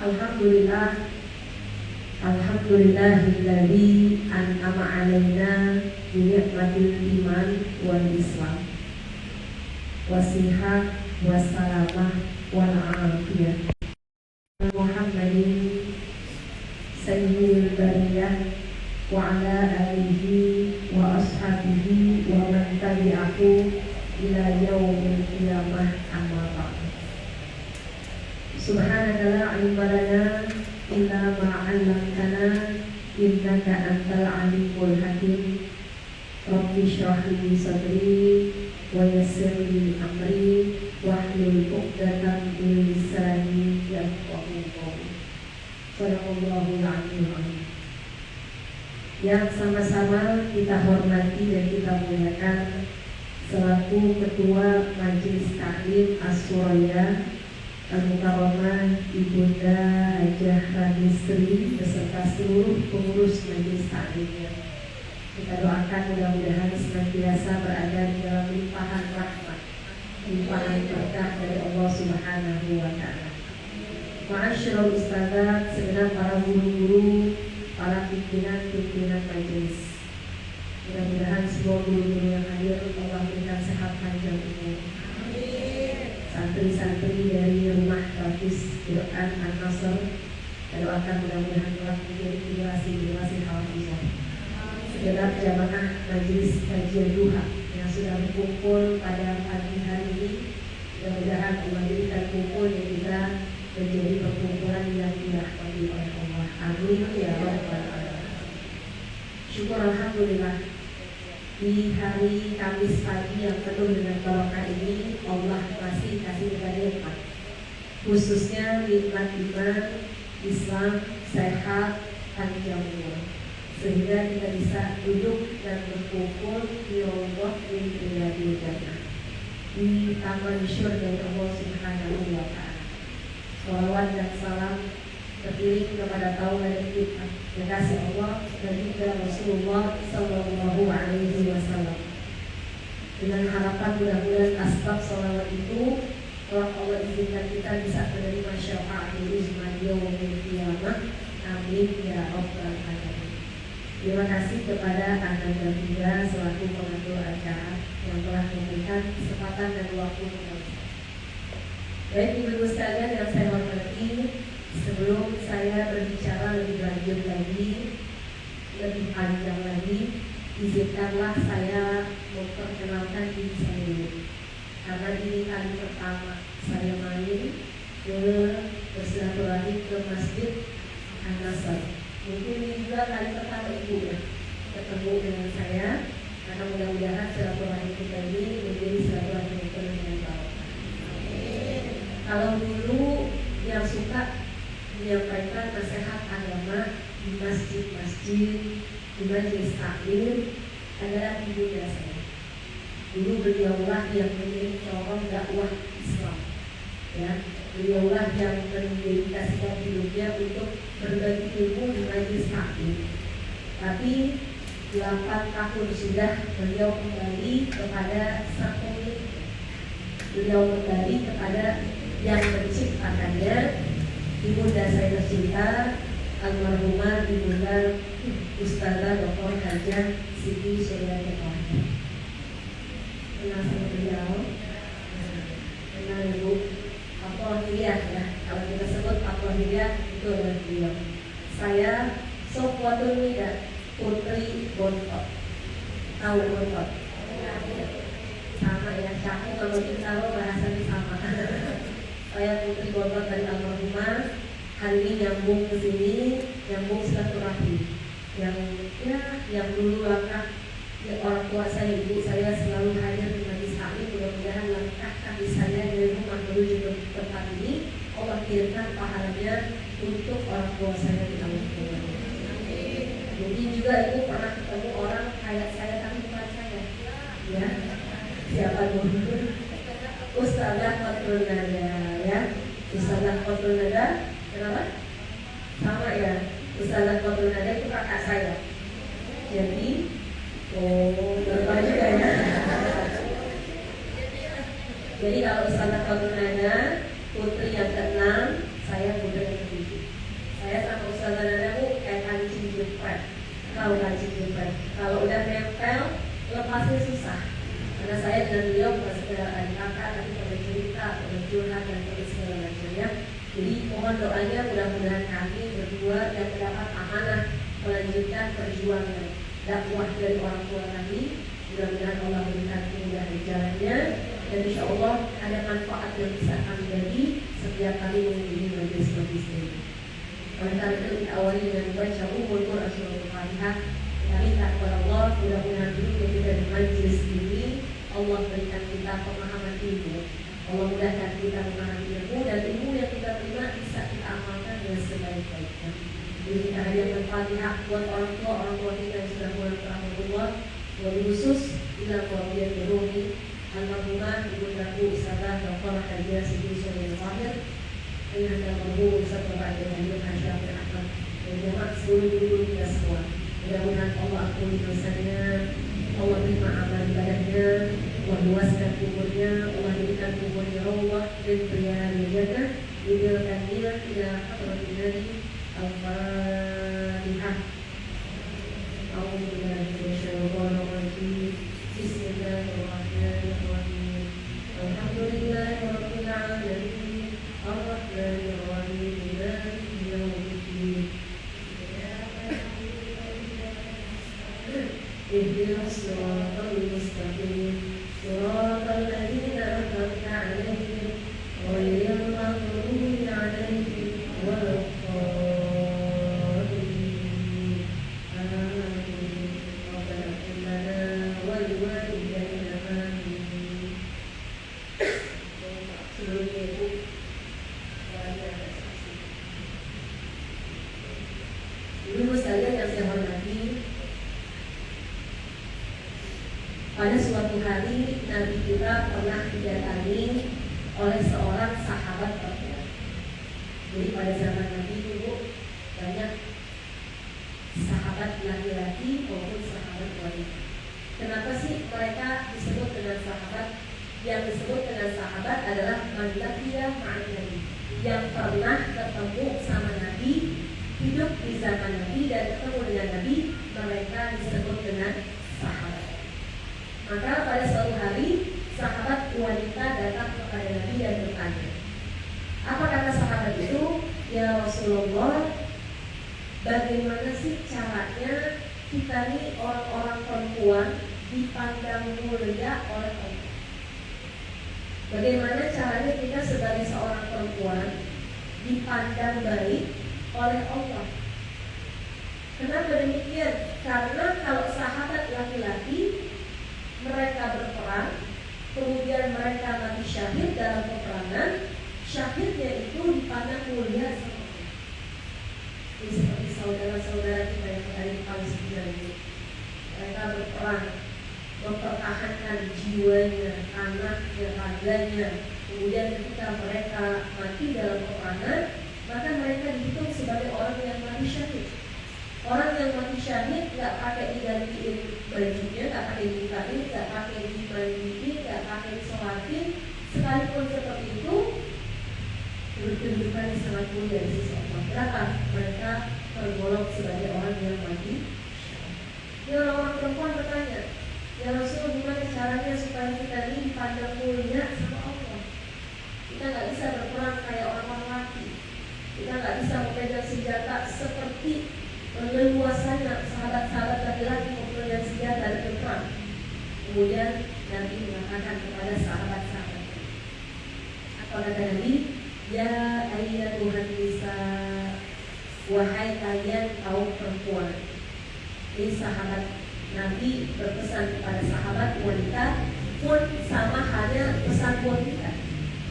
Alhamdulillah, alhamdulillahilladzi an'ama 'alaina bi ni'matil iman wal islam wasihah wassalamah wal afiyah. Muhammadin sayyidil bariyah wa ala alihi wa ashabihi wa man tabi'ahu ila yaumil qiyamah, amma ba'd. Subhanaka la ilma lana illa ma 'allamtana innaka antal alimul hakim. Rabbi shrah li sadri wa yassir li amri wahlul 'uqdatam min lisani yafqahu qawli. Shadaqallahul 'aliyyul 'azim. Yang sama-sama kita hormati dan kita muliakan selaku Ketua Majelis Taklim As-Suraya Al-Mukarramah Ibunda Hajah Radisri beserta seluruh pengurus Majelis Taklimnya. Kita doakan mudah-mudahan senantiasa berada di dalam limpahan rahmat, limpahan berkah dari Allah Subhanahu wa Ta'ala. Ma'asyiral ustadzat, segenap para guru-guru, para pimpinan majelis. Mudah-mudahan semua guru-guru yang hadir Allah berikan sehat panjang umur. Santri-santri dari Rumah Hafiz Quran An-Nasr, kita doakan mudah-mudahan telah menjadi generasi-generasi hafizah. Segenap jamaah majelis kajian duha yang sudah berkumpul pada pagi hari ini, mudah-mudahan Allah berikan kumpul yang kita menjadi perkumpulan yang dirahmati oleh Allah. Amin ya rabbal alamin. Syukur alhamdulillah, di hari Kamis pagi yang penuh dengan barokah ini Allah masih kasih kita nikmat, khususnya nikmat iman, Islam, sehat, panjang umur, sehingga kita bisa duduk dan berkumpul di Raudhah min riyadil jannah, di taman syurga Allah Subhanahu wa Ta'ala. Shalawat dan salam terkirim kepada tauladan kita, kekasih Allah dan juga Rasulullah Sallallahu Alaihi Wasallam. Dengan harapan mudah-mudahan asbab shalawat itu telah Allah izinkan kita bisa menerima syafaatul uzma yaumil qiyamah. Amin ya rabbal alamin. Terima kasih kepada Anda bertiga selaku pengatur acara yang telah memberikan kesempatan dan waktu kita. Baik ibu-ibu sekalian yang saya hormati, sebelum saya berbicara lebih lanjut lagi, lebih panjang lagi, izinkanlah saya memperkenalkan diri saya dulu. Karena ini kali pertama saya main ke bersilaturahmi ke Masjid An-Nasr. Mungkin ini juga kali pertama ibu ya ketemu dengan saya, karena mudah-mudahan silaturahmi kita ini menjadi silaturahmi yang penuh dengan barokah. Kalau dulu yang suka menyampaikan nasihat agama di masjid-masjid, di majelis taklim adalah ibunda saya. Dulu beliaulah yang menjadi corong dakwah Islam, ya. Beliaulah yang mendedikasikan hidupnya untuk berbagi ilmu di majelis taklim. Tapi 8 tahun sudah beliau kembali kepada sang pemilik. Beliau kembali kepada yang menciptakannya, ibunda saya tercinta, almarhumah ibunda Ustazah Dr. Hajah Siti Suryani. Kenal sama beliau, kenal ibu Apohiliyah ya. Kalau kita sebut Apohiliyah itu adalah beliau. Saya Sofwatul Nida, putri Bontot. Tahu Bontot? Sama ya, caku kalau kita bahasanya sama. Saya putri Bontot dari almarhumah. Hari ini nyambung ke sini, nyambung silaturahmi. Yang dulu langkah ya, orang tua saya, ibu saya selalu hadir di majelis taklim. Mudah-mudahan langkah kaki saya dari rumah menuju ke tempat ini Allah kirimkan pahalanya untuk orang tua saya di alam kubur. Mungkin juga ibu pernah ketemu orang kayak saya tapi bukan saya, ya. Siapa dulu? Ustazah Fatul Nada, ya. Ustazah Fatul Nada, kenapa? Sama ya. Ustazah Fatul Nada itu kakak saya. Jadi, berapa juga ya. Jadi kalau Ustazah Fatul Nada putri yang ke-6, saya putri yang ke-7. Saya sama Ustazah Nana Bu kayak kancing jepret. Tahu kancing jepret? Kalau udah nempel, lepasnya susah. Karena saya dan beliau bukan sekedar adik kakak, tapi pada cerita, pada curhat dan pada segala macamnya. Jadi mohon doanya mudah-mudahan kami berdua yang mendapat amanah melanjutkan perjuangan dakwah dari orang tua kami. Mudah-mudahan Allah berikan kemudahan jalannya, dan insya Allah ada manfaat yang bisa kami bagi setiap kali mengunjungi majelis-majelis ini. Oleh karena itu kita awali dengan membaca umur Rasulullah Fatihah. Kita minta kepada Allah mudah-mudahan dulu ketika di majelis ini Allah berikan kita pemahaman ilmu. Allah mudahkan kita memahami ilmu, dan ilmu yang kita terima bisa kita amalkan dengan sebaik-baiknya. Jadi kita hadiahkan Fatihah buat orang tua kita yang sudah mulai rahmatullah, wabil khusus bila kewajiban berumi almarhumah ibundaku Ustazah Dr. Hajiah Siti Syarifah Fahir, ayah dan marhum Ustaz Bapak Haji Hasyafir Ahmad, dan jemaah seluruh guru kita semua. Mudah-mudahan Allah ampuni dosanya, Allah terima amal ibadahnya, Allah luaskan kuburnya, Allah berikan kuburnya Allah dan berikan jannah, diberikan dia ila hadratin Nabi. Al-Fatihah. A'udzubillahi minasyaitonir rajim. Bismillahirrahmanirrahim. Alhamdulillahirabbil alamin. Arrahmanir rahim. Maliki yaumiddin. Ihdinas siratal mustaqim. Siratal ladzina an'amta 'alaihim ghairil maghdubi 'alaihim waladdallin. Pada suatu hari Nabi kita pernah didatangi oleh seorang sahabat perempuan. Jadi pada zaman Nabi dulu banyak sahabat laki-laki maupun sahabat wanita. Kenapa sih mereka disebut dengan sahabat? Yang disebut dengan sahabat adalah man laqiya ma'an Nabi, yang pernah ketemu sama Nabi, hidup di zaman Nabi dan ketemu dengan Nabi, mereka disebut dengan sahabat. Maka pada suatu hari sahabat wanita datang kepada Nabi dan bertanya. Apa kata sahabat itu? Ya Rasulullah, bagaimana sih caranya kita nih orang-orang perempuan dipandang mulia oleh Allah? Bagaimana caranya kita sebagai seorang perempuan dipandang baik oleh Allah? Kenapa demikian? Karena kalau sahabat laki-laki mereka berperang, kemudian mereka mati syahid dalam peperangan, syahidnya itu dipandang mulia sama Allah. Ini seperti saudara-saudara kita yang ada di Palestina ini. Mereka berperang, mempertahankan jiwanya, anaknya, raganya. Kemudian ketika mereka mati dalam peperangan, maka mereka dihitung sebagai orang yang mati syahid. Orang yang mati syahid nggak pakai digantiin bajunya, nggak pakai dinikahin, nggak pakai dimandiin, nggak pakai disolatin, sekalipun seperti itu kedudukan sangat mulia di sisi Allah. Kenapa? Mereka tergolong sebagai orang yang mati. Ya, orang perempuan bertanya, ya Rasul, gimana caranya supaya kita ini dipandang mulia sama Allah? Kita nggak bisa berperang kayak orang laki. Kita nggak bisa memegang senjata seperti leluasanya sahabat-sahabat laki-laki mempunyai senjata dan berperang. Kemudian Nabi mengatakan kepada sahabat-sahabat, apa kata Nabi? Ya ayyatuhan nisa, wahai kalian kaum perempuan. Ini sahabat Nabi berpesan kepada sahabat wanita, pun sama halnya pesan buat kita.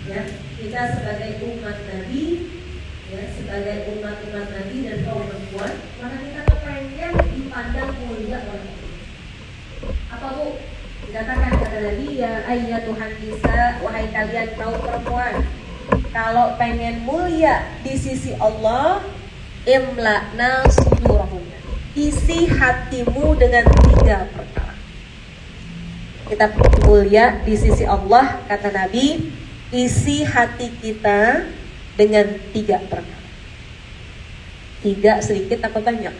Ya, kita sebagai umat Nabi, ya, sebagai umat-umat Nabi dan kaum perempuan, maka kita kepengen dipandang mulia oleh Allah. Apa Bu? Dikatakan kata Nabi, ya ayyatuhan nisa, wahai kalian kaum perempuan, kalau pengen mulia di sisi Allah, imla'na sudurahunna, isi hatimu dengan 3 perkara. Kita mulia di sisi Allah, kata Nabi, isi hati kita dengan 3 perkara. 3 sedikit apa banyak?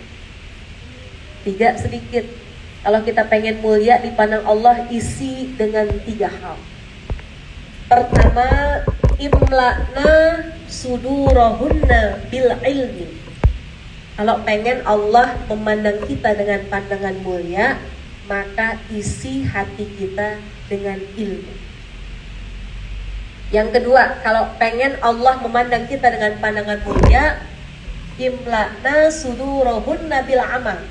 3 sedikit. Kalau kita pengen mulia dipandang Allah, isi dengan 3 hal. Pertama, imla'na sudurahunna bil ilmi. Kalau pengen Allah memandang kita dengan pandangan mulia, maka isi hati kita dengan ilmu. Yang kedua, kalau pengen Allah memandang kita dengan pandangan mulia, imla'na sudurahunna bil amal.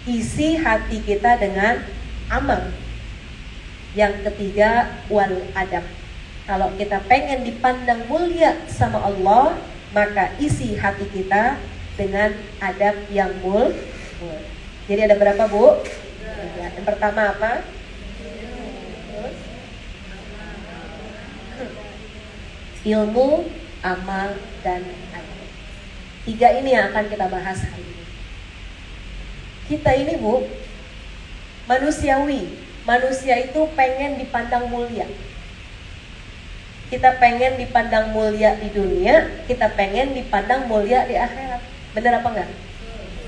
Isi hati kita dengan amal. Yang ketiga, wal adab. Kalau kita pengen dipandang mulia sama Allah, maka isi hati kita dengan adab yang mulia. Jadi ada berapa, Bu? Yang pertama apa? Ilmu, amal, dan adab. 3 ini yang akan kita bahas hari ini. Kita ini, Bu, manusiawi. Manusia itu pengen dipandang mulia. Kita pengen dipandang mulia di dunia, kita pengen dipandang mulia di akhirat. Benar apa enggak?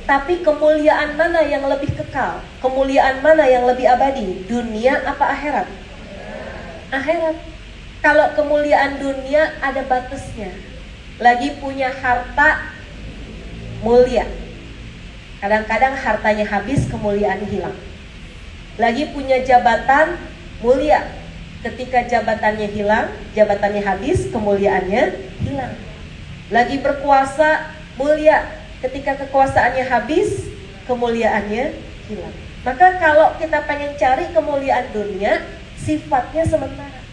Tapi kemuliaan mana yang lebih kekal? Kemuliaan mana yang lebih abadi? Dunia apa akhirat? Akhirat. Kalau kemuliaan dunia ada batasnya. Lagi punya harta mulia. Kadang-kadang hartanya habis, kemuliaan hilang. Lagi punya jabatan mulia. Ketika jabatannya hilang, jabatannya habis, kemuliaannya hilang. Lagi berkuasa mulia, ketika kekuasaannya habis, kemuliaannya hilang. Maka kalau kita pengen cari kemuliaan dunia, sifatnya sementara.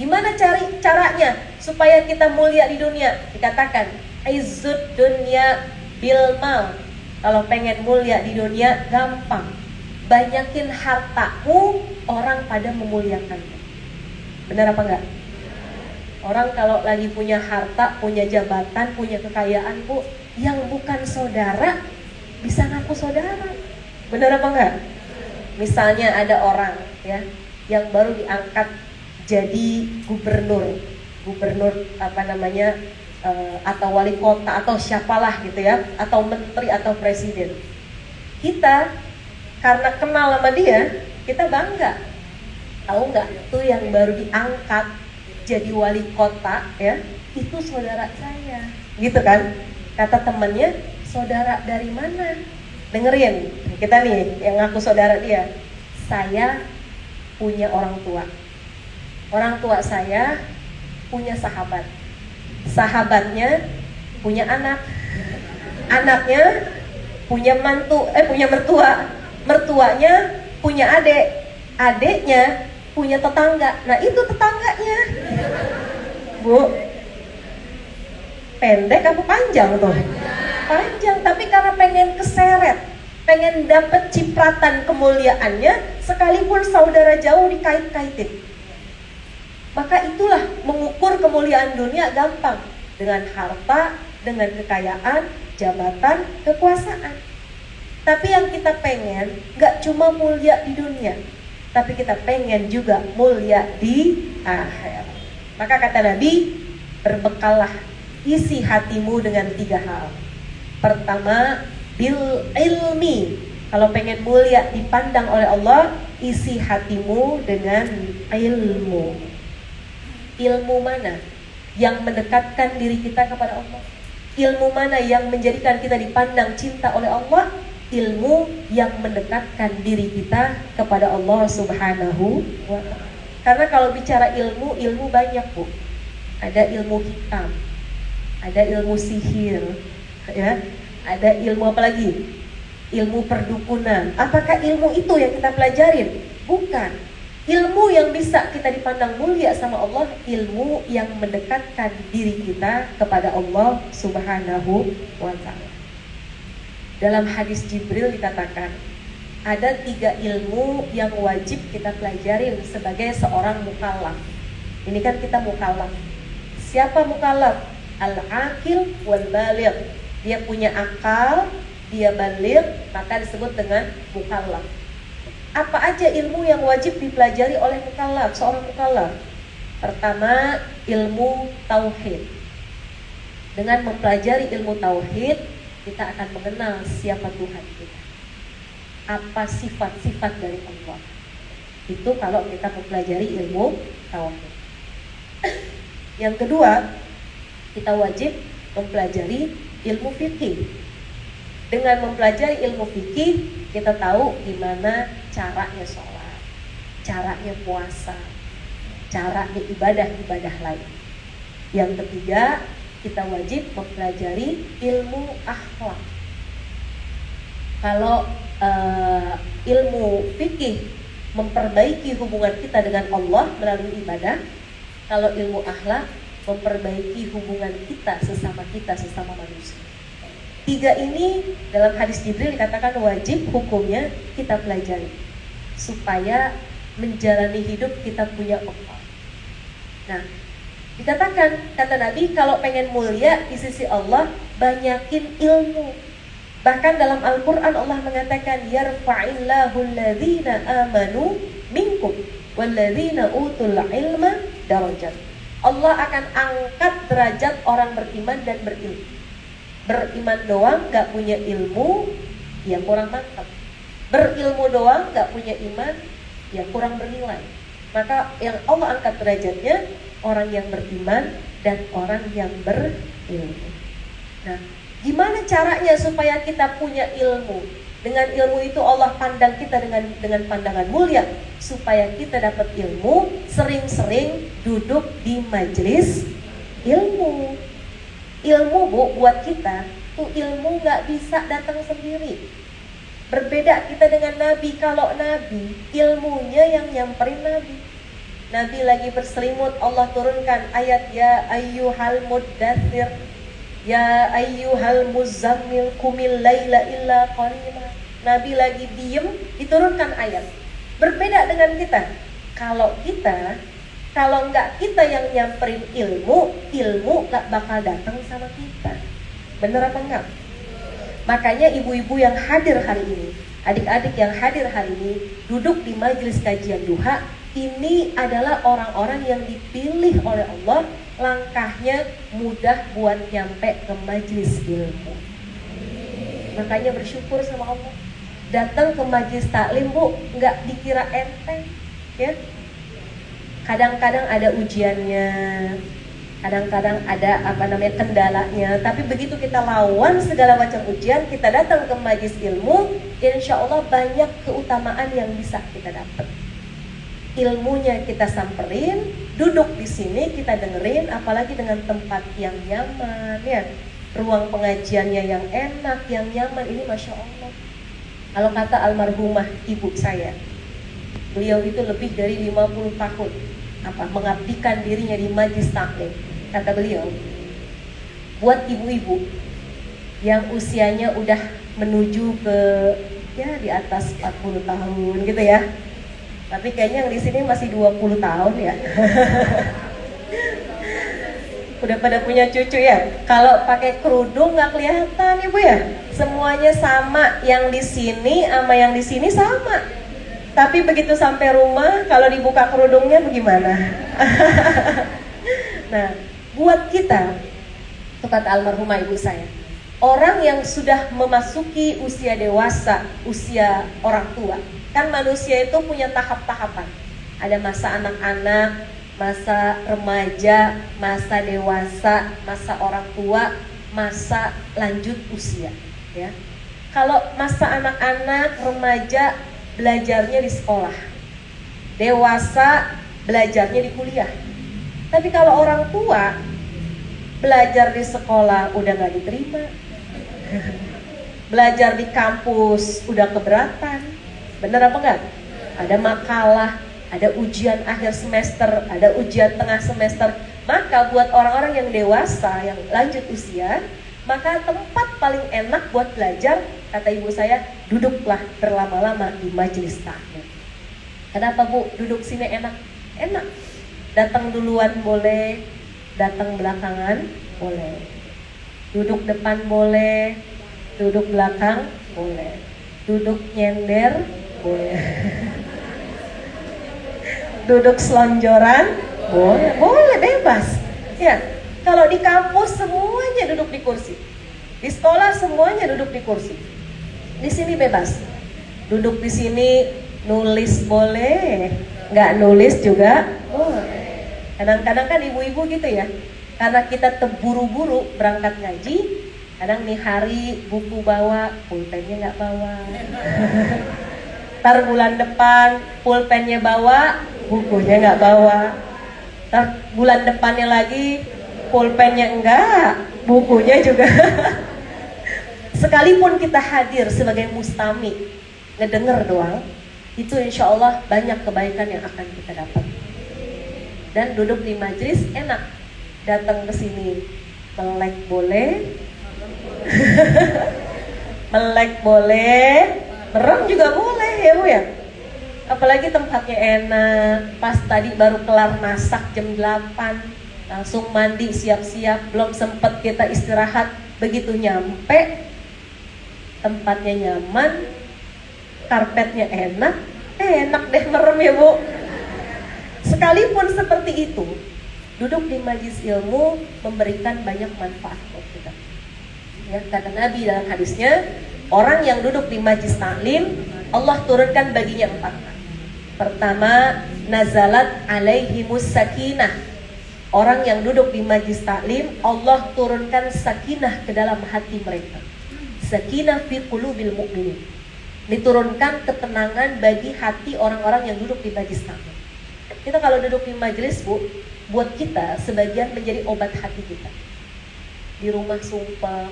Gimana caranya supaya kita mulia di dunia? Dikatakan izzud dunya bil mal. Kalau pengen mulia di dunia gampang. Banyakin hartamu, orang pada memuliakanmu. Benar apa enggak? Orang kalau lagi punya harta, punya jabatan, punya kekayaan, Bu, yang bukan saudara bisa ngaku saudara. Benar apa enggak? Misalnya ada orang ya yang baru diangkat jadi gubernur atau wali kota atau siapalah gitu ya, atau menteri atau presiden. Kita karena kenal sama dia, kita bangga. Tahu nggak? Itu yang baru diangkat jadi wali kota ya, itu saudara saya, gitu kan? Kata temannya, saudara dari mana? Dengerin, kita nih yang ngaku saudara dia. Saya punya orang tua. Orang tua saya punya sahabat. Sahabatnya punya anak. Anaknya punya mertua. Mertuanya punya adik, adiknya punya tetangga. Nah itu tetangganya, Bu. Pendek apa panjang tuh? Panjang, tapi karena pengen keseret, pengen dapet cipratan kemuliaannya, sekalipun saudara jauh dikait-kaitin. Maka itulah mengukur kemuliaan dunia gampang, dengan harta, dengan kekayaan, jabatan, kekuasaan. Tapi yang kita pengen gak cuma mulia di dunia, tapi kita pengen juga mulia di akhirat. Maka kata Nabi, berbekallah, isi hatimu dengan 3 hal. Pertama, bil ilmi. Kalau pengen mulia dipandang oleh Allah, isi hatimu dengan ilmu. Ilmu mana yang mendekatkan diri kita kepada Allah? Ilmu mana yang menjadikan kita dipandang cinta oleh Allah? Ilmu yang mendekatkan diri kita kepada Allah Subhanahu wa ta'ala. Karena kalau bicara ilmu banyak, Bu. Ada ilmu hitam, ada ilmu sihir, ya. Ada ilmu apa lagi? Ilmu perdukunan. Apakah ilmu itu yang kita pelajarin? Bukan. Ilmu yang bisa kita dipandang mulia sama Allah, ilmu yang mendekatkan diri kita kepada Allah Subhanahu wa ta'ala. Dalam hadis Jibril dikatakan, ada 3 ilmu yang wajib kita pelajarin sebagai seorang mukallaf. Ini kan kita mukallaf. Siapa mukallaf? Al-aqil wal baligh. Dia punya akal, dia baligh, maka disebut dengan mukallaf. Apa aja ilmu yang wajib dipelajari oleh mukallaf, seorang mukallaf? Pertama, ilmu tauhid. Dengan mempelajari ilmu tauhid, kita akan mengenal siapa Tuhan kita, apa sifat-sifat dari Allah. Itu kalau kita mempelajari ilmu tauhid. Yang kedua, kita wajib mempelajari ilmu fikih. Dengan mempelajari ilmu fikih, kita tahu gimana caranya sholat, caranya puasa, caranya ibadah-ibadah lain. Yang ketiga, kita wajib mempelajari ilmu akhlak. Kalau ilmu fikih memperbaiki hubungan kita dengan Allah melalui ibadah, kalau ilmu akhlak memperbaiki hubungan kita sesama manusia. Tiga ini dalam hadis Jibril dikatakan wajib hukumnya kita pelajari supaya menjalani hidup kita punya Allah. Nah, dikatakan, kata Nabi, kalau pengen mulia di sisi Allah, banyakin ilmu. Bahkan dalam Al-Quran Allah mengatakan, yarfa'illahu alladhina amanu minkum walladhina utul ilma darajat. Allah akan angkat derajat orang beriman dan berilmu. Beriman doang gak punya ilmu, ya kurang mantap. Berilmu doang gak punya iman, ya kurang bernilai. Maka yang Allah angkat derajatnya orang yang beriman dan orang yang berilmu. Nah, gimana caranya supaya kita punya ilmu? Dengan ilmu itu Allah pandang kita dengan pandangan mulia. Supaya kita dapat ilmu, sering-sering duduk di majelis ilmu. Ilmu, Bu, buat kita tuh ilmu gak bisa datang sendiri. Berbeda kita dengan Nabi. Kalau Nabi, ilmunya yang nyamperin Nabi. Nabi lagi berselimut, Allah turunkan ayat, ya ayyuhal muddathir, ya ayyuhal muzammil kumil laila illa qalila. Nabi lagi diem, diturunkan ayat. Berbeda dengan kita. Kalau enggak kita yang nyamperin ilmu gak bakal datang sama kita. Bener apa enggak? Makanya ibu-ibu yang hadir hari ini, adik-adik yang hadir hari ini, duduk di majelis kajian duha, ini adalah orang-orang yang dipilih oleh Allah, langkahnya mudah buat nyampe ke majelis ilmu. Makanya bersyukur sama Allah. Datang ke majelis taklim, Bu, nggak dikira enteng, ya. Kadang-kadang ada ujiannya, kadang-kadang ada kendalanya. Tapi begitu kita lawan segala macam ujian, kita datang ke majelis ilmu, insya Allah banyak keutamaan yang bisa kita dapat. Ilmunya kita samperin, duduk di sini kita dengerin, apalagi dengan tempat yang nyaman, ya. Ruang pengajiannya yang enak, yang nyaman, ini Masya Allah. Kalau kata almarhumah ibu saya, beliau itu lebih dari 50 tahun mengabdikan dirinya di majelis taklim. Kata beliau, buat ibu-ibu yang usianya udah menuju ke ya di atas 40 tahun gitu ya. Tapi kayaknya yang di sini masih 20 tahun ya. Udah pada punya cucu ya. Kalau pakai kerudung nggak kelihatan ibu ya. Semuanya sama, yang di sini sama yang di sini sama. Tapi begitu sampai rumah, kalau dibuka kerudungnya bagaimana? Nah, buat kita, itu kata almarhumah ibu saya, orang yang sudah memasuki usia dewasa, usia orang tua, kan manusia itu punya tahap-tahapan. Ada masa anak-anak, masa remaja, masa dewasa, masa orang tua, masa lanjut usia, ya. Kalau masa anak-anak, remaja, belajarnya di sekolah, dewasa belajarnya di kuliah. Tapi kalau orang tua belajar di sekolah udah gak diterima, belajar di kampus udah keberatan. Bener apa enggak? Ada makalah, ada ujian akhir semester, ada ujian tengah semester. Maka buat orang-orang yang dewasa, yang lanjut usia, maka tempat paling enak buat belajar, kata ibu saya, duduklah berlama-lama di majelis taklim. Kenapa Bu? Duduk sini enak? Enak. Datang duluan boleh, datang belakangan boleh. Duduk depan boleh, duduk belakang boleh. Duduk nyender boleh. Duduk selonjoran boleh, boleh bebas. Ya, Kalau di kampus semuanya duduk di kursi. Di sekolah semuanya duduk di kursi. Di sini bebas. Duduk di sini nulis boleh, nggak nulis juga boleh. Kadang-kadang kan ibu-ibu gitu ya. Karena kita terburu-buru berangkat ngaji, kadang nih hari buku bawa, pulpennya nggak bawa. Ntar bulan depan pulpennya bawa, bukunya nggak bawa. Ntar bulan depannya lagi pulpennya enggak, bukunya juga. Sekalipun kita hadir sebagai mustami, ngedenger doang, itu insya Allah banyak kebaikan yang akan kita dapat. Dan duduk di majlis enak. Datang ke sini melek boleh, melek boleh, merem juga boleh ya Bu ya. Apalagi tempatnya enak. Pas tadi baru kelar masak jam 8, langsung mandi siap-siap, belum sempet kita istirahat. Begitu nyampe tempatnya nyaman, karpetnya enak deh merem ya Bu. Sekalipun seperti itu, duduk di majlis ilmu memberikan banyak manfaat buat kita. Ya, kata Nabi dalam hadisnya, orang yang duduk di majlis taklim, Allah turunkan baginya 4. Pertama, nazalat alaihimus sakinah. Orang yang duduk di majlis taklim, Allah turunkan sakinah ke dalam hati mereka. Sakinah fi qulubil mu'minin. Diturunkan ketenangan bagi hati orang-orang yang duduk di majlis taklim. Kita kalau duduk di majlis Bu, buat kita sebagian menjadi obat hati kita. Di rumah sumpah,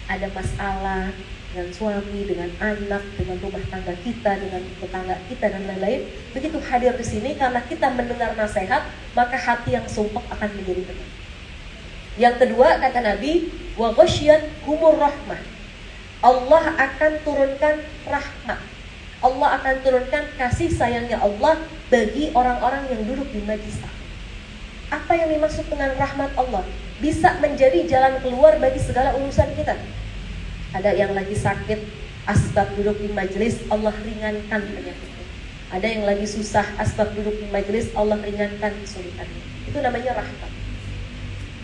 ada masalah dengan suami, dengan anak, dengan rumah tangga kita, dengan tetangga kita dan lain-lain. Begitu hadir di sini karena kita mendengar nasihat, maka hati yang sumpah akan menjadi tenang. Yang kedua kata Nabi, wa ghasyiyat humur rahmah. Allah akan turunkan rahmat. Allah akan turunkan kasih sayangnya Allah bagi orang-orang yang duduk di majlis. Apa yang dimaksud dengan rahmat Allah? Bisa menjadi jalan keluar bagi segala urusan kita. Ada yang lagi sakit, asbab duduk di majlis, Allah ringankan penyakitnya. Ada yang lagi susah, asbab duduk di majlis, Allah ringankan kesulitannya. Itu namanya rahmat.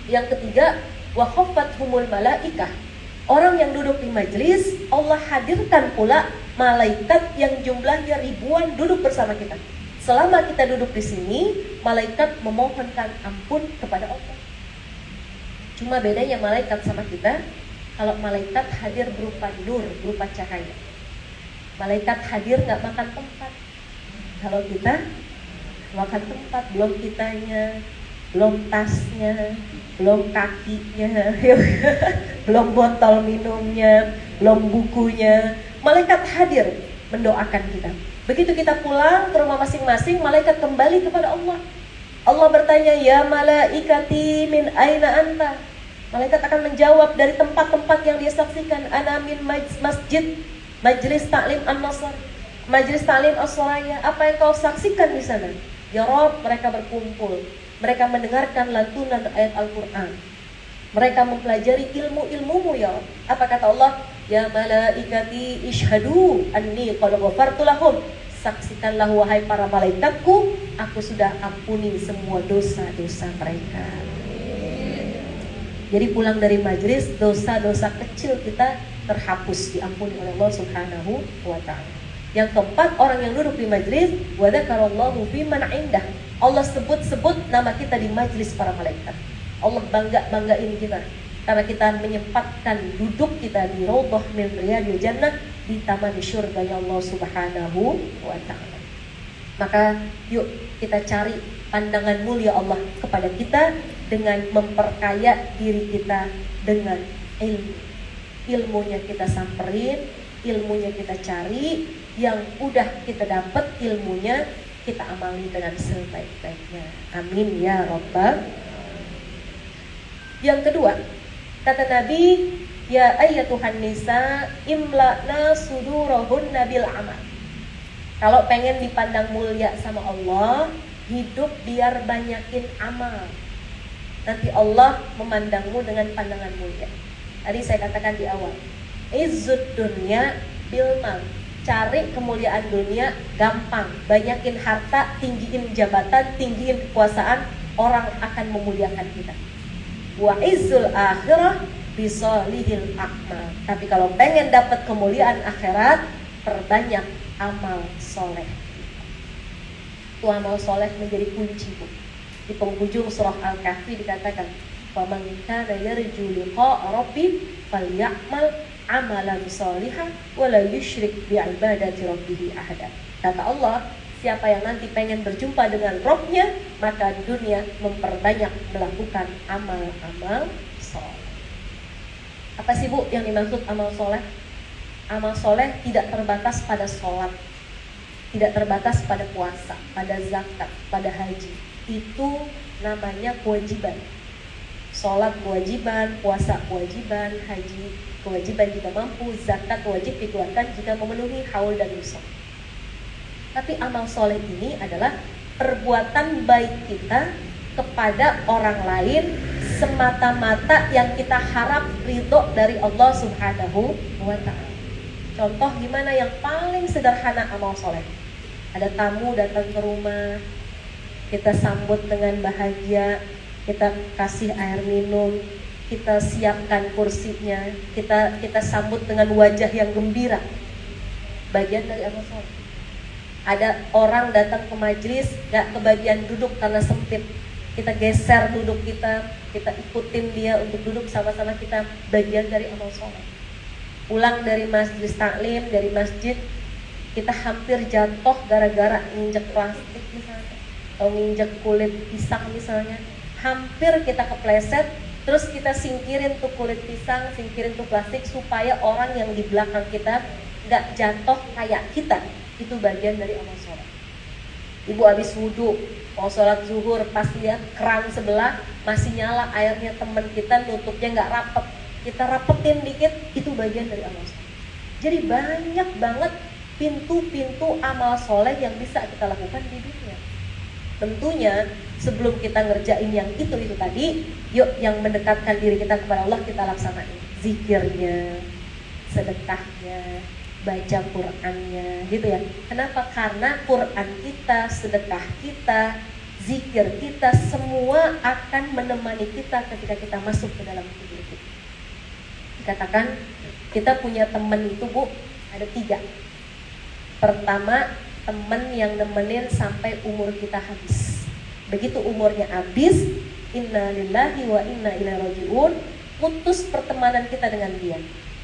Yang ketiga, wa khaffathumul malaikah. Orang yang duduk di majlis, Allah hadirkan pula malaikat yang jumlahnya ribuan duduk bersama kita. Selama kita duduk di sini, malaikat memohonkan ampun kepada Allah. Cuma bedanya malaikat sama kita, kalau malaikat hadir berupa nur, berupa cahaya. Malaikat hadir nggak makan tempat. Kalau kita makan tempat, belum kitanya, belum tasnya, belum kakinya, belum botol minumnya, belum bukunya. Malaikat hadir mendoakan kita. Begitu kita pulang ke rumah masing-masing, malaikat kembali kepada Allah. Allah bertanya, ya malaikati min aina anta. Malaikat akan menjawab dari tempat-tempat yang dia saksikan. Ana min masjid, majlis taklim an-nasr, majlis taklim as-soraya. Apa yang kau saksikan di sana? Ya Rabb, mereka berkumpul. Mereka mendengarkan lantunan ayat Al-Quran. Mereka mempelajari ilmu-ilmumu ya Rabb. Apa kata Allah? Ya malaikati ishhadu anni qad ghafartu lahum. Saksikanlah wahai para malaikatku, aku sudah ampuni semua dosa-dosa mereka. Jadi pulang dari majlis, dosa-dosa kecil kita terhapus, diampuni oleh Allah Subhanahu wa ta'ala. Yang keempat, orang yang duduk di majlis, wa dzakarallahu fi man indah. Allah sebut-sebut nama kita di majlis para malaikat. Allah bangga-banggain kita karena kita menyempatkan duduk kita di raudhah min riyadil jannah, di taman syurga Allah Subhanahu wa ta'ala. Maka yuk kita cari pandangan mulia Allah kepada kita dengan memperkaya diri kita dengan ilmu. Ilmunya kita samperin, ilmunya kita cari, yang udah kita dapat ilmunya kita amali dengan sebaik-baiknya. Amin ya Rabbal. Yang kedua, kata Nabi, ya ayyatuhan nisa imla'na sudurahunna bil amal. Kalau pengen dipandang mulia sama Allah, hidup biar banyakin amal. Nanti Allah memandangmu dengan pandangan mulia. Tadi saya katakan di awal, izzud dunya bil mal. Cari kemuliaan dunia gampang. Banyakin harta, tinggiin jabatan, tinggiin kekuasaan, orang akan memuliakan kita. wa izzul akhirah bisolihil akmal. Tapi kalau pengen dapat kemuliaan akhirat, perbanyak amal soleh. Itu amal soleh menjadi kunci, Bu. Di penghujung surah Al-Kahfi dikatakan, "Faman kana yarju liqa'a rabbih falyamal amalan sholihan wa la yusyrik bi'ibadati rabbih ahada." Kata Allah, siapa yang nanti pengen berjumpa dengan Rabb-nya, maka di dunia memperbanyak melakukan amal-amal soleh. Apa sih, Bu, yang dimaksud amal soleh? Amal soleh tidak terbatas pada sholat, tidak terbatas pada puasa, pada zakat, pada haji. Itu namanya kewajiban. Sholat kewajiban, puasa kewajiban, haji kewajiban jika mampu, zakat wajib dikeluarkan jika memenuhi haul dan nusuk. Tapi amal soleh ini adalah perbuatan baik kita kepada orang lain semata-mata yang kita harap ridho dari Allah Subhanahu wa Ta'ala. Contoh gimana yang paling sederhana amal soleh? Ada tamu datang ke rumah, kita sambut dengan bahagia, kita kasih air minum, kita siapkan kursinya, kita sambut dengan wajah yang gembira. Bagian dari amal soleh. Ada orang datang ke majelis, gak kebagian duduk karena sempit, kita geser duduk kita ikutin dia untuk duduk sama-sama, kita bagian dari amal soleh. Pulang dari majelis taklim, dari masjid, kita hampir jatuh gara-gara nginjek plastik misalnya, atau nginjek kulit pisang misalnya, hampir kita kepleset, terus kita singkirin tuh kulit pisang, singkirin tuh plastik supaya orang yang di belakang kita gak jatuh kayak kita. Itu bagian dari amal soleh. Ibu habis wudhu, mau sholat zuhur, pas lihat keran sebelah masih nyala airnya teman kita, nutupnya gak rapet, kita rapetin dikit, itu bagian dari amal soleh. Jadi banyak banget pintu-pintu amal soleh yang bisa kita lakukan di dunia. Tentunya sebelum kita ngerjain yang itu tadi, yuk yang mendekatkan diri kita kepada Allah kita laksanain. Zikirnya, sedekahnya, baca Qur'annya, gitu ya. Kenapa? Karena Qur'an kita, sedekah kita, zikir kita, semua akan menemani kita ketika kita masuk ke dalam hidup kita. Dikatakan kita punya teman itu, Bu, ada 3. Pertama, teman yang nemenin sampai umur kita habis. Begitu umurnya habis, inna lillahi wa inna ilaihi raji'un, putus pertemanan kita dengan dia.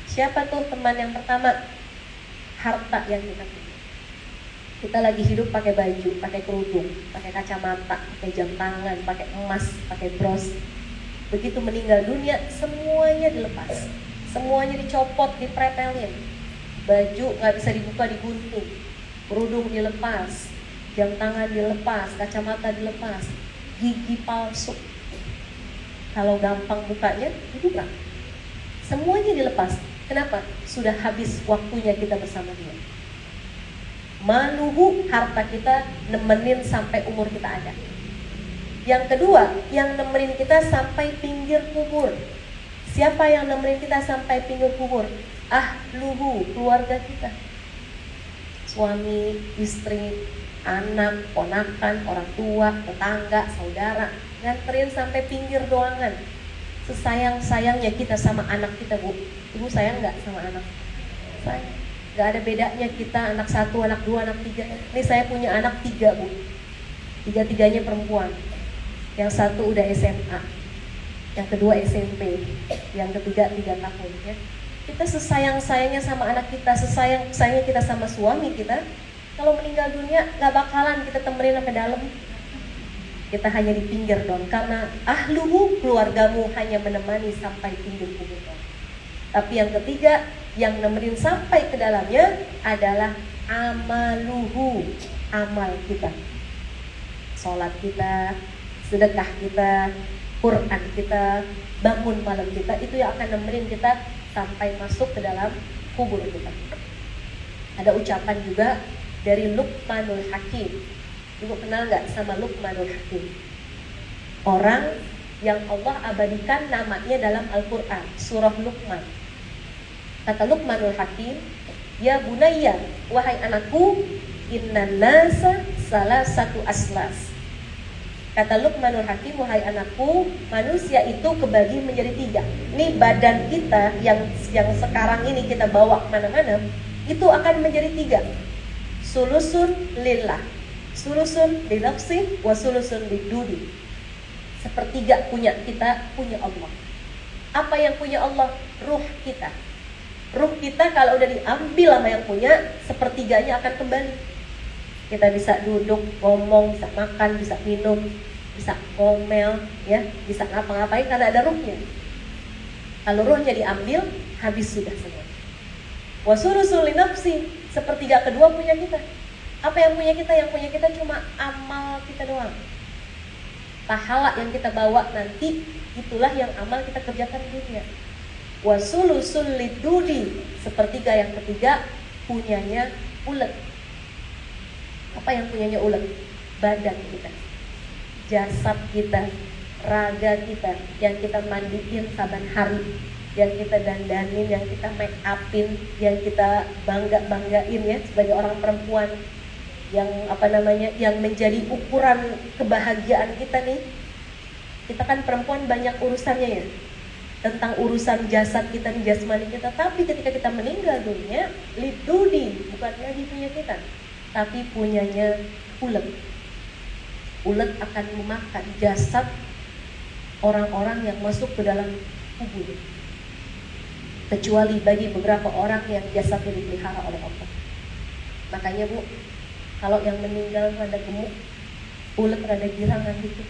Siapa tuh teman yang pertama? Harta yang kita punya. Kita lagi hidup pakai baju, pakai kerudung, pakai kacamata, pakai jam tangan, pakai emas, pakai bros. Begitu meninggal dunia, semuanya dilepas, semuanya dicopot, dipretelin. Baju nggak bisa dibuka, digunting, kerudung dilepas, jam tangan dilepas, kacamata dilepas, gigi palsu. Kalau gampang bukanya, dibuka. Semuanya dilepas. Kenapa? Sudah habis waktunya kita bersama dia. Maluhu, harta kita nemenin sampai umur kita ada. Yang kedua, yang nemenin kita sampai pinggir kubur. Siapa yang nemenin kita sampai pinggir kubur? Ahluhu, keluarga kita. Suami, istri, anak, ponakan, orang tua, tetangga, saudara. Nganterin sampai pinggir doangan. Sesayang-sayangnya kita sama anak kita, Bu. Ibu sayang nggak sama anak? Sayang. Nggak ada bedanya kita anak 1, anak 2, anak 3. Ini saya punya anak 3, Bu. 3-tiganya perempuan. Yang 1 udah SMA, yang kedua SMP, yang ketiga 3 tahun. Ya. Kita sesayang-sayangnya sama anak kita, sesayang-sayangnya kita sama suami kita. Kalau meninggal dunia nggak bakalan kita temenin sampai dalam. Kita hanya di pinggir dong, karena ahluhu, keluargamu hanya menemani sampai pinggir kubur. Tapi yang ketiga, yang nemenin sampai ke dalamnya adalah amaluhu, amal kita. Sholat kita, sedekah kita, Quran kita, bangun malam kita, itu yang akan nemenin kita sampai masuk ke dalam kubur kita. Ada ucapan juga dari Luqmanul Hakim. Ibu kenal nggak sama Luqmanul Hakim? Orang yang Allah abadikan namanya dalam Al-Quran, surah Luqman. Kata Luqmanul Hakim, ya bunayya, wahai anakku, innan nasa salah satu aslas. Kata Luqmanul Hakim, wahai anakku, manusia itu kebagi menjadi 3. Ini badan kita yang sekarang ini kita bawa kemana-mana, itu akan menjadi 3. Sulusun lillah, sulusun linafsi, wa sulusun lidudi. Sepertiga punya kita, punya Allah. Apa yang punya Allah? Ruh kita. Ruh kita kalau udah diambil sama yang punya, sepertiganya akan kembali. Kita bisa duduk, ngomong, bisa makan, bisa minum, bisa ngomel, ya, bisa ngapa-ngapain karena ada ruhnya. Kalau ruhnya diambil, habis sudah semua. Wasulusul linafsi, sepertiga kedua punya kita. Apa yang punya kita? Yang punya kita cuma amal kita doang. Pahala yang kita bawa nanti, itulah yang amal kita kerjakan di dunia. Wasulusul lidudi, sepertiga yang ketiga punyanya ulet. Apa yang punyanya ulet? Badan kita, jasad kita, raga kita, yang kita mandiin saban hari, yang kita dandanin, yang kita make upin, yang kita banggain ya sebagai orang perempuan, yang yang menjadi ukuran kebahagiaan kita nih. Kita kan perempuan banyak urusannya ya, tentang urusan jasad kita, jasmani kita. Tapi ketika kita meninggal dunia, lidudi, bukan lagi punya kita, tapi punyanya ulet. Ulet akan memakan jasad orang-orang yang masuk ke dalam kubur, kecuali bagi beberapa orang yang jasadnya dipelihara oleh Allah. Makanya Bu, kalau yang meninggal rada gemuk, ulet rada girangan gitu.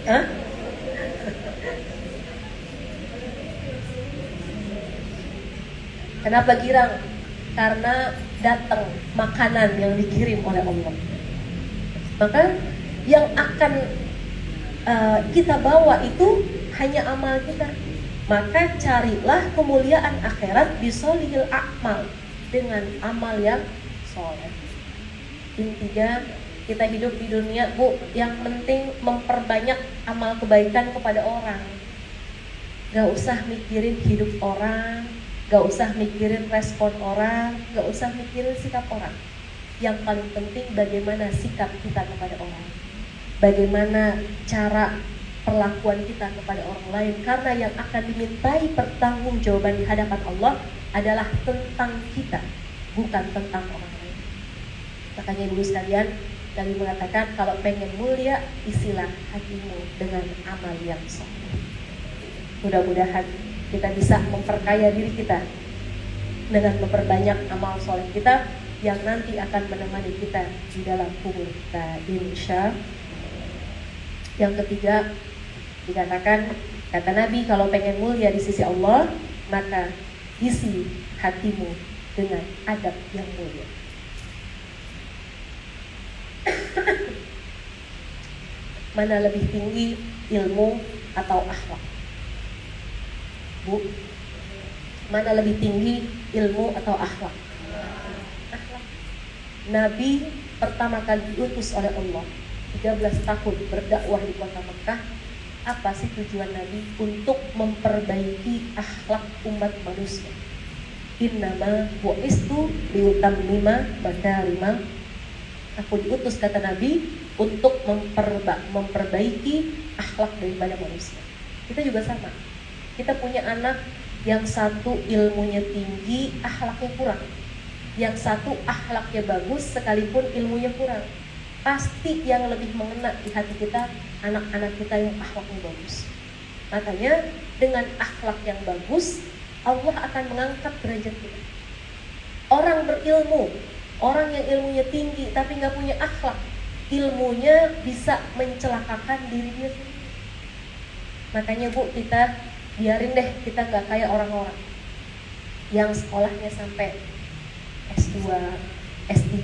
Hah? Kenapa girang? Karena datang makanan yang dikirim oleh Allah. Maka yang akan kita bawa itu hanya amal kita. Maka carilah kemuliaan akhirat bisolihil a'mal, dengan amal yang soleh. Intinya kita hidup di dunia Bu, yang penting memperbanyak amal kebaikan kepada orang. Gak usah mikirin hidup orang, gak usah mikirin respon orang, gak usah mikirin sikap orang. Yang paling penting bagaimana sikap kita kepada orang, bagaimana cara perlakuan kita kepada orang lain. Karena yang akan dimintai pertanggungjawaban di hadapan Allah adalah tentang kita, bukan tentang orang lain. Makanya Ibu sekalian, Nabi mengatakan kalau pengen mulia, isilah hatimu dengan amal yang soleh. Mudah-mudahan kita bisa memperkaya diri kita dengan memperbanyak amal soleh kita yang nanti akan menemani kita di dalam kubur kita, insya. Yang ketiga dikatakan, kata Nabi, kalau pengen mulia di sisi Allah, maka isi hatimu dengan adab yang mulia. Mana lebih tinggi, ilmu atau akhlak? Bu, mana lebih tinggi, ilmu atau akhlak? Akhlak. Nabi pertama kali diutus oleh Allah 13 tahun berdakwah di kota Mekah. Apa sih tujuan Nabi? Untuk memperbaiki akhlak umat manusia. Innama bu'istu liutammima makarima. Aku diutus, kata Nabi, untuk memperbaiki akhlak daripada manusia. Kita juga sama. Kita punya anak yang satu ilmunya tinggi, akhlaknya kurang. Yang satu akhlaknya bagus, sekalipun ilmunya kurang. Pasti yang lebih mengena di hati kita, anak-anak kita yang akhlaknya bagus. Makanya dengan akhlak yang bagus, Allah akan mengangkat derajat kita. Orang berilmu, orang yang ilmunya tinggi tapi gak punya akhlak, ilmunya bisa mencelakakan dirinya sendiri. Makanya Bu, kita biarin deh, kita gak kayak orang-orang yang sekolahnya sampai S2, S3,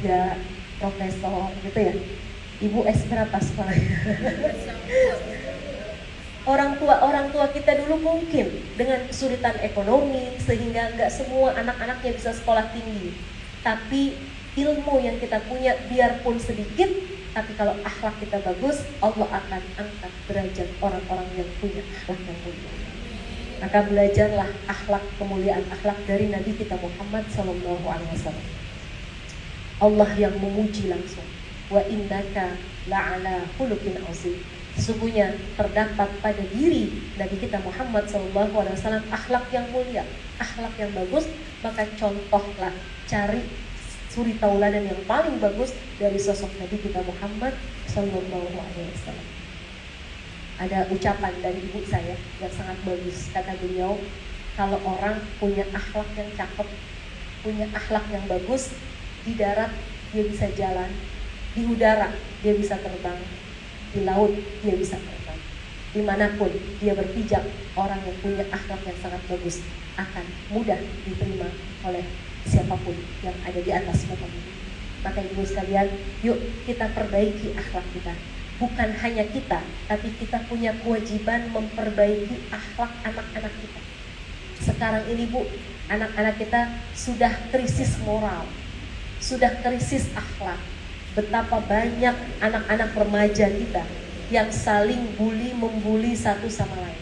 profesor gitu ya. Ibu S berapa sekolahnya? Orang tua kita dulu mungkin dengan kesulitan ekonomi sehingga gak semua anak-anaknya bisa sekolah tinggi. Tapi ilmu yang kita punya biarpun sedikit, tapi kalau akhlak kita bagus, Allah akan angkat derajat orang-orang yang punya akhlak yang mulia. Maka belajarlah akhlak, kemuliaan akhlak dari Nabi kita Muhammad SAW. Allah yang memuji langsung. Wa innaka la'ala khuluqin azim. Sesungguhnya terdapat pada diri Nabi kita Muhammad SAW akhlak yang mulia, akhlak yang bagus. Maka contohlah, cari suri tauladan yang paling bagus dari sosok Nabi kita Muhammad SAW. Ada ucapan dari ibu saya yang sangat bagus. Kata beliau, kalau orang punya akhlak yang cakep, punya akhlak yang bagus, di darat dia bisa jalan, di udara dia bisa terbang, di laut dia bisa terbang. Dimanapun dia berpijak, orang yang punya akhlak yang sangat bagus akan mudah diterima oleh siapapun yang ada di atas muka bumi. Maka ibu sekalian, yuk kita perbaiki akhlak kita. Bukan hanya kita, tapi kita punya kewajiban memperbaiki akhlak anak-anak kita. Sekarang ini Bu, anak-anak kita sudah krisis moral, sudah krisis akhlak. Betapa banyak anak-anak remaja kita yang saling membuli satu sama lain,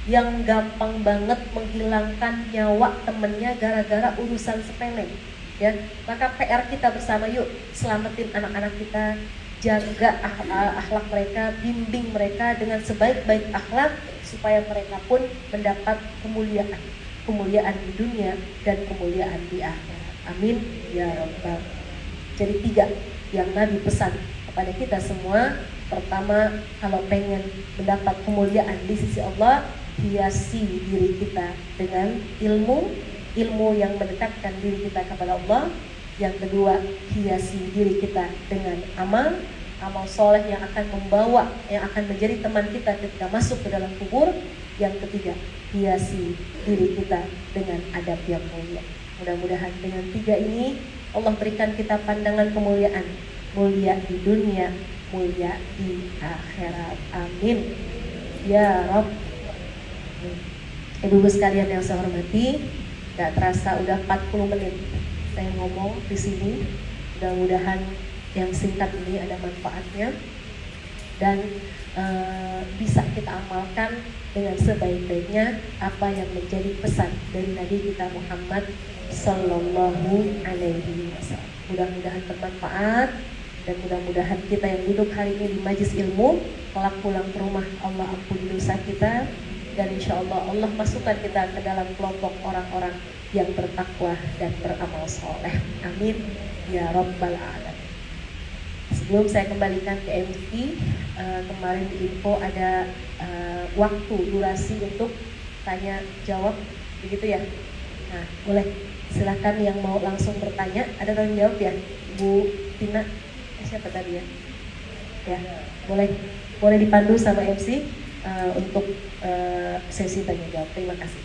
yang gampang banget menghilangkan nyawa temennya gara-gara urusan sepele. Ya, maka PR kita bersama, yuk selamatin anak-anak kita, jaga akhlak mereka, bimbing mereka dengan sebaik-baik akhlak supaya mereka pun mendapat kemuliaan di dunia dan kemuliaan di akhirat. Amin ya rabbal. Jadi 3 yang Nabi pesan kepada kita semua. Pertama, kalau pengen mendapat kemuliaan di sisi Allah, hiasi diri kita dengan ilmu yang mendekatkan diri kita kepada Allah. Yang kedua, hiasi diri kita dengan amal soleh yang akan menjadi teman kita ketika masuk ke dalam kubur. Yang ketiga, hiasi diri kita dengan adab yang mulia. Mudah-mudahan dengan 3 ini Allah berikan kita pandangan kemuliaan, mulia di dunia, mulia di akhirat. Amin ya Rabb. Ibu-ibu sekalian yang saya hormati, gak terasa udah 40 menit saya ngomong di sini. Mudah-mudahan yang singkat ini ada manfaatnya dan bisa kita amalkan dengan sebaik-baiknya apa yang menjadi pesan dari Nabi kita Muhammad Sallallahu Alaihi Wasallam. Mudah-mudahan bermanfaat dan mudah-mudahan kita yang duduk hari ini di majlis ilmu, kelak pulang ke rumah Allah ampuni dosa kita, dan insya Allah Allah masukkan kita ke dalam kelompok orang-orang yang bertakwa dan beramal soleh. Amin ya Rabbal Alamin. Sebelum saya kembalikan ke MC, kemarin di info ada waktu durasi untuk tanya jawab, begitu ya. Nah, boleh silakan yang mau langsung bertanya. Ada tanya jawab ya, Bu Tina? Siapa tadi ya? Ya, boleh dipandu sama MC untuk sesi tanya jawab. Terima kasih.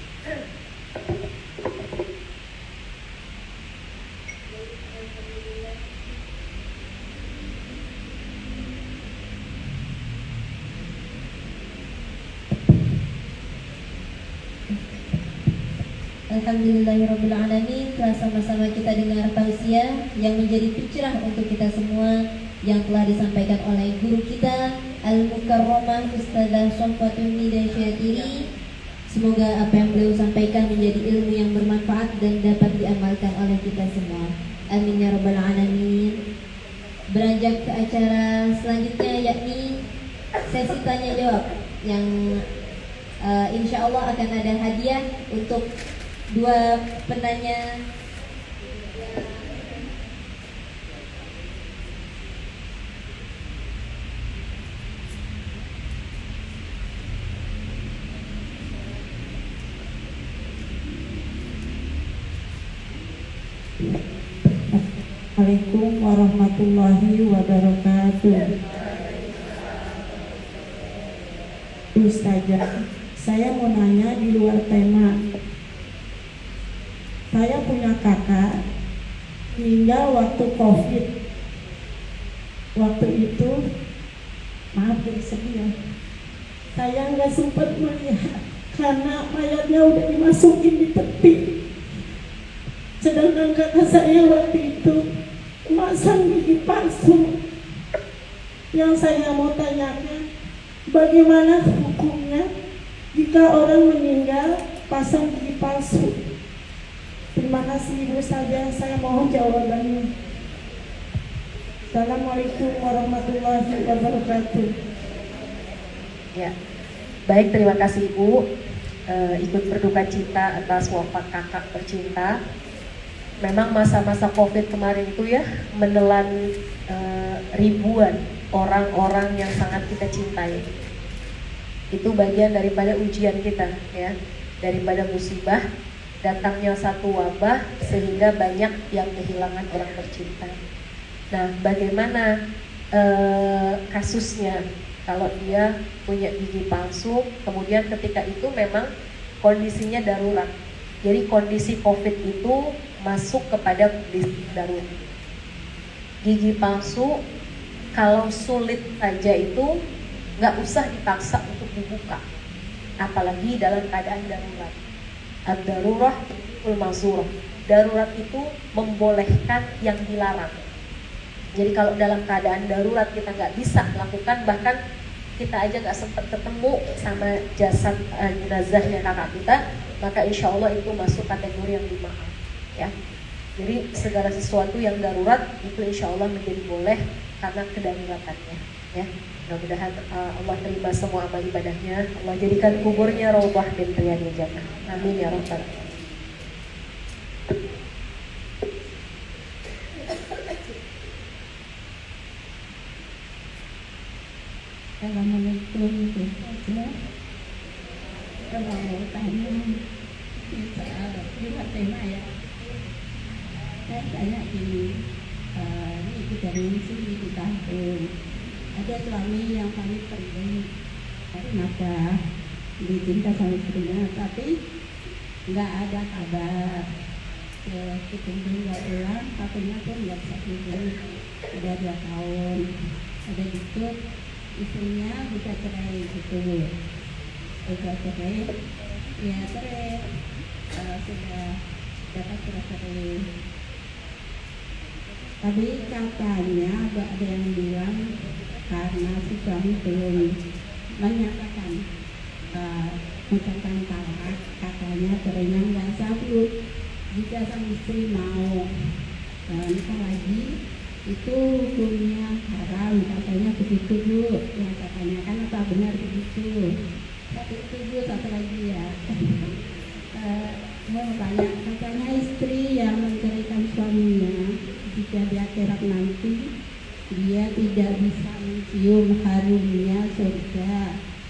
Alhamdulillahirrabbilalamin. Telah sama-sama kita dengar tausiah yang menjadi pencerah untuk kita semua yang telah disampaikan oleh guru kita Al-Mukarramah Ustazah Shaffatun Nida Syatiri. Semoga apa yang beliau sampaikan menjadi ilmu yang bermanfaat dan dapat diamalkan oleh kita semua. Amin ya rabbal alamin. Beranjak ke acara selanjutnya, yakni sesi tanya jawab yang insya Allah akan ada hadiah untuk 2 penanya. Assalamualaikum warahmatullahi wabarakatuh. Ustazah, saya mau nanya di luar tema. Saya punya kakak meninggal waktu COVID. Waktu itu, maaf bersedih ya, saya nggak sempat melihat karena mayatnya udah dimasukin di tepi. Sedangkan kakak saya waktu itu masang gigi palsu. Yang saya mau tanyakan, bagaimana hukumnya jika orang meninggal pasang gigi palsu? Terima kasih Ibu saja, saya mohon jawabannya. Assalamualaikum warahmatullahi wabarakatuh. Ya, baik, terima kasih Ibu. Ikut berduka cita atas wafat kakak tercinta. Memang masa-masa COVID kemarin itu ya menelan ribuan orang-orang yang sangat kita cintai. Itu bagian daripada ujian kita ya, daripada musibah datangnya satu wabah sehingga banyak yang kehilangan orang tercinta. Nah, bagaimana kasusnya kalau dia punya gigi palsu, kemudian ketika itu memang kondisinya darurat. Jadi kondisi COVID itu masuk kepada kondisi darurat. Gigi palsu kalau sulit saja itu nggak usah dipaksa untuk dibuka, apalagi dalam keadaan darurat. Ad-darurah ul mazurah. Darurat itu membolehkan yang dilarang. Jadi kalau dalam keadaan darurat kita nggak bisa melakukan, bahkan kita aja nggak sempat ketemu sama jasad jenazahnya kakak kita, maka insya Allah itu masuk kategori yang dimaaf ya. Jadi segala sesuatu yang darurat itu insya Allah menjadi boleh karena kedaruratannya ya. Mudah-mudahan Allah terima semua amal ibadahnya, Allah jadikan kuburnya raudhah min riyadil jannah. Amin ya rabbal alamin. Assalamualaikum warahmatullahi wabarakatuh. Kalau mau tanya soal lewat tema ya, saya tanya gini, ini kita sini di kampung, ada suami yang pamit pergi hari nafkah, dicinta sama istrinya, tapi nggak ada kabar. Kita nggak pulang, papanya pun nggak bisa hubungi, udah 2 tahun, ada gitu. Istrinya bisa cerai gitu, bisa cerai, ya cerai, sudah dapat surat cerai. Tapi katanya ada yang bilang karena si suami belum menyatakan mengucapkan talak, katanya cerainya nggak sanggup. Jika sang istri mau nikah lagi, itu hukumnya haram, katanya begitu Bu. Yang saya tanyakan apa benar begitu? Satu itu Bu, satu lagi ya. Mau tanya, katanya istri yang menceraikan suaminya, jika di akhirat nanti dia tidak bisa mencium harumnya surga,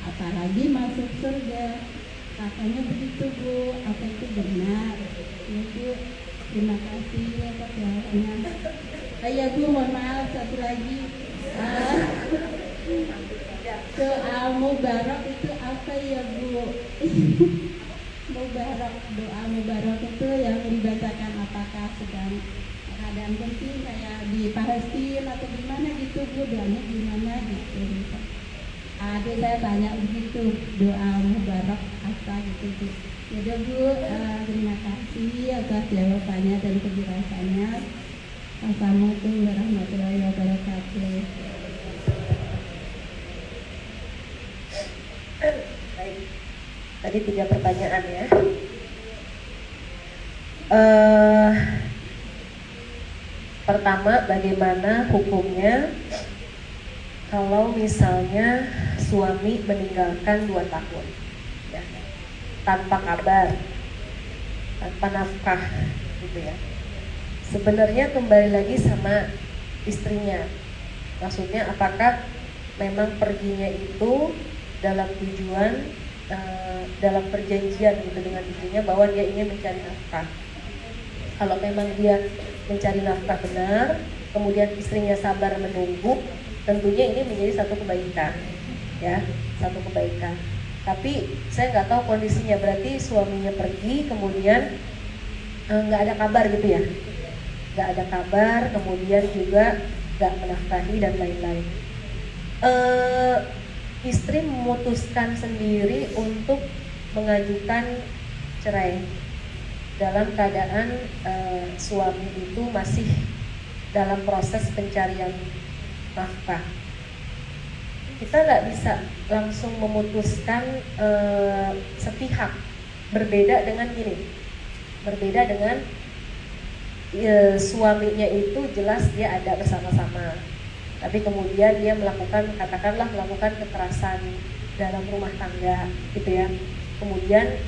apalagi masuk surga. Katanya begitu Bu, apa itu benar? Ya Bu, terima kasih atas jawabannya. Ya Bu, mohon maaf satu lagi. Doa mubarak itu apa ya Bu? Mubarak, doa mubarak itu yang dibacakan apakah sedang keadaan penting kayak di Palestina atau gimana gitu Bu, doanya gimana gitu. Adik saya tanya begitu, doa mubarak apa gitu Bu. Yaudah Bu, terima kasih atas jawabannya dan penjelasannya. Assalamualaikum warahmatullahi wabarakatuh. Baik, tadi 3 pertanyaan ya. Pertama, bagaimana hukumnya kalau misalnya suami meninggalkan 2 tahun ya, tanpa kabar, tanpa nafkah gitu ya. Sebenarnya kembali lagi sama istrinya. Maksudnya apakah memang perginya itu dalam tujuan, dalam perjanjian gitu dengan istrinya bahwa dia ingin mencari nafkah. Kalau memang dia mencari nafkah benar, kemudian istrinya sabar menunggu, tentunya ini menjadi satu kebaikan ya, satu kebaikan. Tapi saya nggak tahu kondisinya, berarti suaminya pergi kemudian nggak ada kabar gitu ya, nggak ada kabar, kemudian juga nggak menafkahi dan lain-lain. Istri memutuskan sendiri untuk mengajukan cerai dalam keadaan suami itu masih dalam proses pencarian nafkah. Kita nggak bisa langsung memutuskan sepihak. Berbeda dengan gini, berbeda dengan suaminya itu jelas dia ada bersama-sama, tapi kemudian dia melakukan kekerasan dalam rumah tangga gitu ya. Kemudian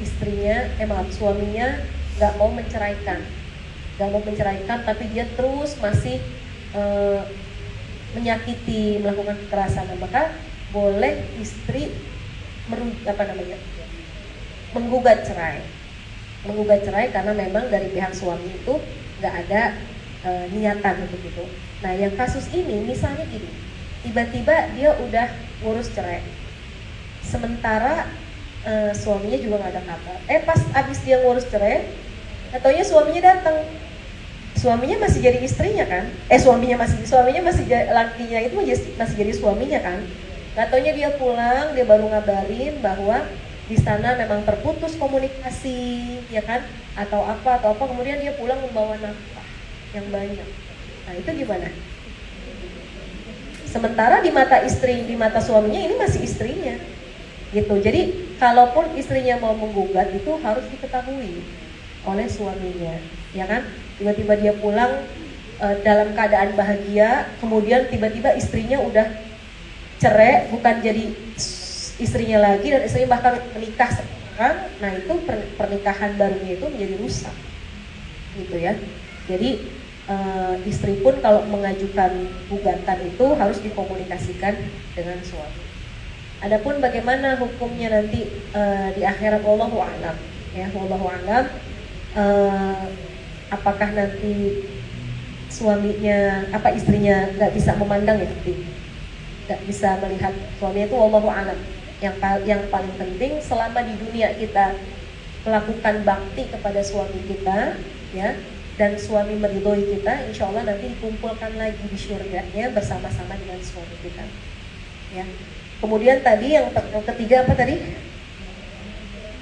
suaminya nggak mau menceraikan, tapi dia terus masih menyakiti, melakukan kekerasan. Nah, maka boleh istri menggugat cerai karena memang dari pihak suami itu nggak ada niatan untuk itu. Nah, yang kasus ini misalnya gini, tiba-tiba dia udah ngurus cerai, sementara suaminya juga nggak ada kabar. Pas abis dia ngurus cerai, ataunya suaminya datang, suaminya masih jadi istrinya kan? Suaminya masih lakinya itu masih jadi suaminya kan? Ataunya dia pulang, dia baru ngabarin bahwa di sana memang terputus komunikasi, ya kan? Atau apa, kemudian dia pulang membawa nafkah yang banyak. Nah, itu gimana? Sementara di mata suaminya ini masih istrinya, gitu. Jadi, kalaupun istrinya mau menggugat itu harus diketahui oleh suaminya, ya kan? Tiba-tiba dia pulang dalam keadaan bahagia, kemudian tiba-tiba istrinya udah cerai, bukan jadi istrinya lagi, dan istrinya bahkan menikah sekarang. Nah, itu pernikahan barunya itu menjadi rusak, gitu ya. Jadi istri pun kalau mengajukan gugatan itu harus dikomunikasikan dengan suami. Adapun bagaimana hukumnya nanti di akhirat, wallahu a'lam, ya, wallahu a'lam. Apakah nanti istrinya nggak bisa memandang ya, nggak bisa melihat suaminya, itu wallahu a'lam. Yang paling penting selama di dunia kita melakukan bakti kepada suami kita, ya, dan suami meridhoi kita, insya Allah nanti dikumpulkan lagi di syurganya bersama-sama dengan suami kita, ya. Kemudian tadi yang ketiga apa tadi?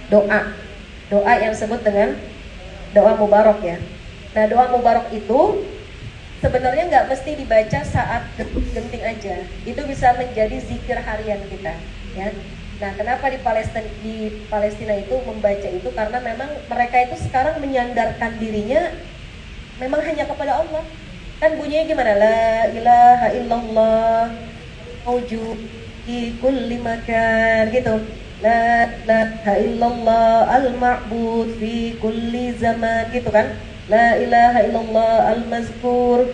Doa yang disebut dengan doa mubarak, ya. Nah, doa mubarak itu sebenarnya nggak mesti dibaca saat genting aja, itu bisa menjadi zikir harian kita, ya. Nah, kenapa di Palestina itu membaca itu? Karena memang mereka itu sekarang menyandarkan dirinya memang hanya kepada Allah. Kan bunyinya gimana? La ilaha illallah mawjud fi kulli makan, gitu. La ilaha illallah al-ma'bud fi kulli zaman, gitu kan. La ilaha illallah al-mazkur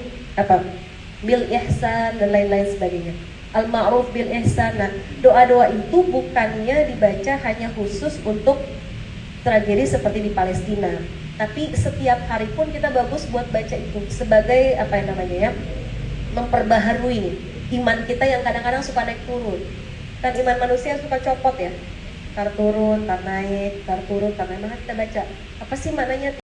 bil ihsan dan lain-lain sebagainya. Al-ma'ruf bil ihsan. Nah, doa-doa itu bukannya dibaca hanya khusus untuk tragedi seperti di Palestina, tapi setiap hari pun kita bagus buat baca itu sebagai memperbaharui iman kita yang kadang-kadang suka naik turun. Kan iman manusia suka copot ya, tar turun, tar naik. Maka kita baca, apa sih maknanya